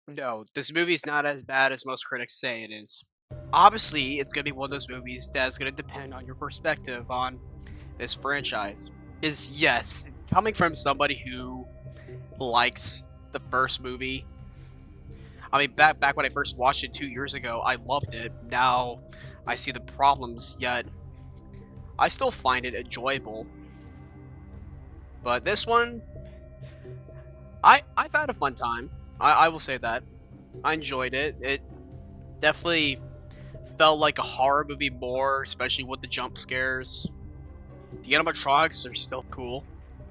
No, this movie's not as bad as most critics say it is. Obviously, it's gonna be one of those movies that's gonna depend on your perspective on this franchise. Is yes, coming from somebody who likes the first movie. I mean, back when I first watched it 2 years ago, I loved it. Now I see the problems, yet I still find it enjoyable. But this one, I've had a fun time. I will say that I enjoyed it. It definitely felt like a horror movie more, especially with the jump scares. The animatronics are still cool.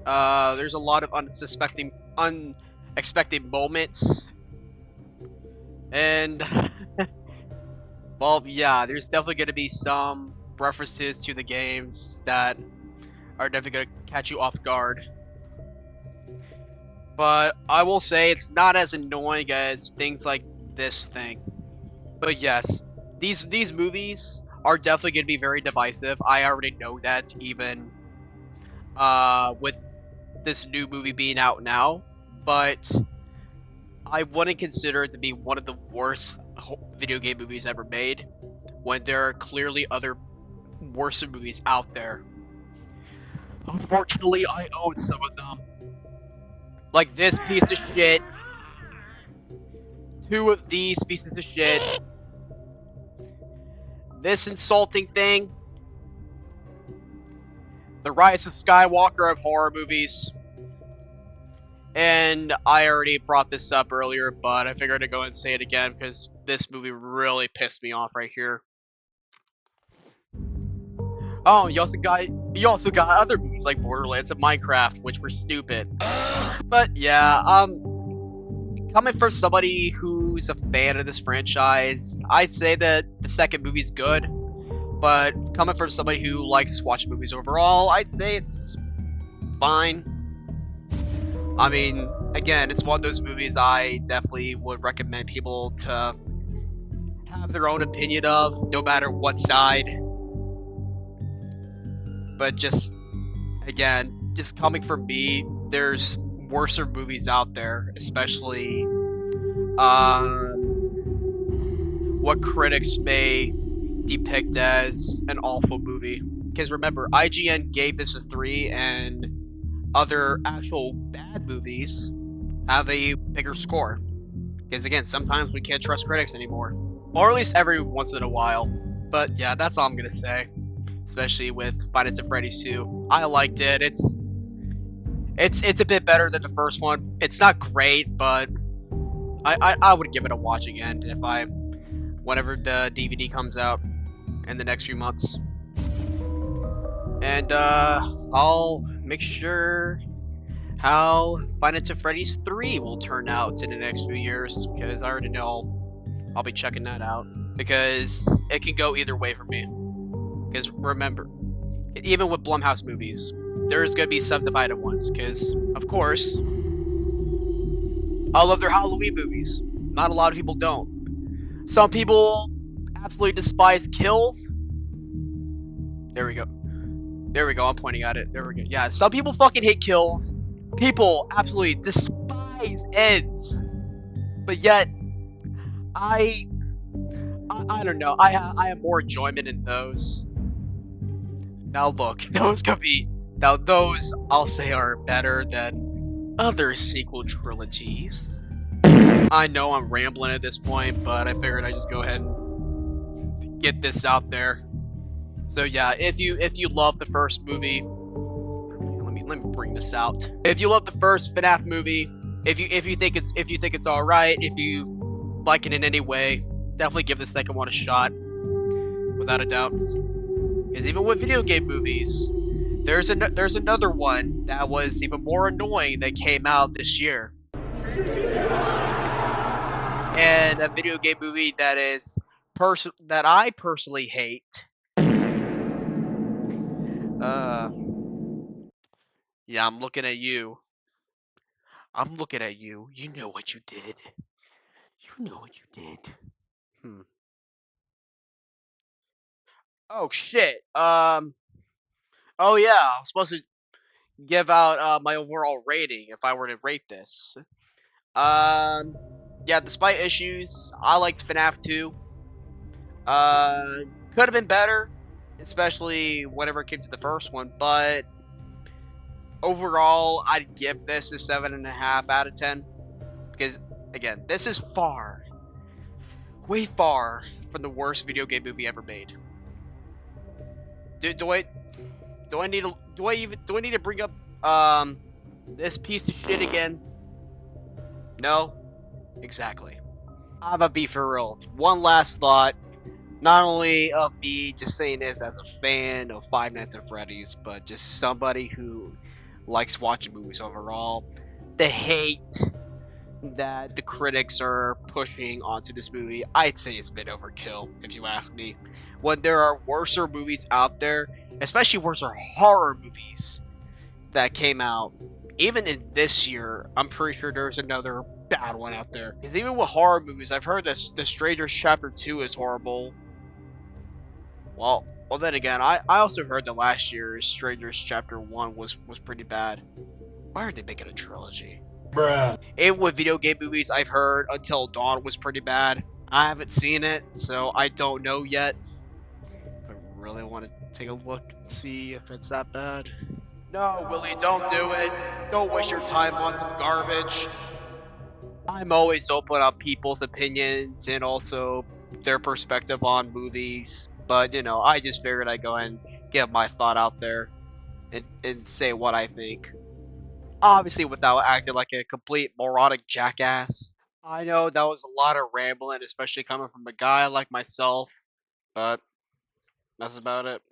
There's a lot of unexpected moments, and well, yeah, there's definitely going to be some references to the games that are definitely going to catch you off guard. But I will say it's not as annoying as things like this thing. But yes, these movies are definitely going to be very divisive. I already know that, even with this new movie being out now, but I wouldn't consider it to be one of the worst video game movies ever made when there are clearly other worse movies out there. Unfortunately, I own some of them. Like this piece of shit, two of these pieces of shit, this insulting thing, the rise of Skywalker of horror movies. And I already brought this up earlier, but I figured to go and say it again because this movie really pissed me off right here. Oh, you also got other movies like Borderlands and Minecraft, which were stupid. But yeah, coming from somebody who's a fan of this franchise, I'd say that the second movie's good. But coming from somebody who likes to watch movies overall, I'd say it's fine. I mean, again, it's one of those movies I definitely would recommend people to have their own opinion of, no matter what side. But just, again, just coming from me, there's worser movies out there, especially what critics may depict as an awful movie. Because remember, IGN gave this a 3, and other actual bad movies have a bigger score. Because again, sometimes we can't trust critics anymore, or at least every once in a while. But yeah, that's all I'm gonna say. Especially with Finance and Freddy's 2, I liked it. It's a bit better than the first one. It's not great, but I would give it a watch again if I whenever the DVD comes out in the next few months. And I'll make sure how Finance and Freddy's 3 will turn out in the next few years, because I already know I'll be checking that out, because it can go either way for me. Because remember, even with Blumhouse movies, there's gonna be some divided ones. Because of course, I love their Halloween movies. Not a lot of people don't. Some people absolutely despise kills. There we go. There we go. I'm pointing at it. There we go. Yeah, some people fucking hate kills. People absolutely despise ends. But yet, I, I don't know. I have more enjoyment in those. Now look, those I'll say are better than other sequel trilogies. I know I'm rambling at this point, but I figured I'd just go ahead and get this out there. So yeah, if you love the first movie, let me bring this out. If you love the first FNAF movie, if you think it's all right, if you like it in any way, definitely give the second one a shot, without a doubt. Because even with video game movies, there's another one that was even more annoying that came out this year, and a video game movie that I personally hate. Uh, yeah, I'm looking at you. I'm looking at you. You know what you did. You know what you did. Hmm. Oh shit. Oh yeah, I was supposed to give out my overall rating if I were to rate this. Um, Yeah, despite issues, I liked FNAF 2. Uh, could have been better, especially whenever it came to the first one, but overall, I'd give this a 7.5 out of 10 because, again, this is far, way far from the worst video game movie ever made. Do I need to bring up this piece of shit again? No, exactly. I'm gonna be for real. One last thought. Not only of me just saying this as a fan of Five Nights at Freddy's, but just somebody who likes watching movies overall. The hate that the critics are pushing onto this movie, I'd say it's been overkill, if you ask me. When there are worser movies out there, especially worser horror movies that came out, even in this year, I'm pretty sure there's another bad one out there. Because even with horror movies, I've heard that The Strangers Chapter 2 is horrible. Well, then again, I also heard that last year's Strangers Chapter 1 was pretty bad. Why aren't they making a trilogy? Bruh. And with video game movies, I've heard Until Dawn was pretty bad. I haven't seen it, so I don't know yet. I really want to take a look and see if it's that bad. No, Willie, don't do it. Don't waste your time on some garbage. I'm always open on people's opinions and also their perspective on movies, but I just figured I'd go ahead and get my thought out there and say what I think. Obviously, without acting like a complete moronic jackass. I know that was a lot of rambling, especially coming from a guy like myself, but that's about it.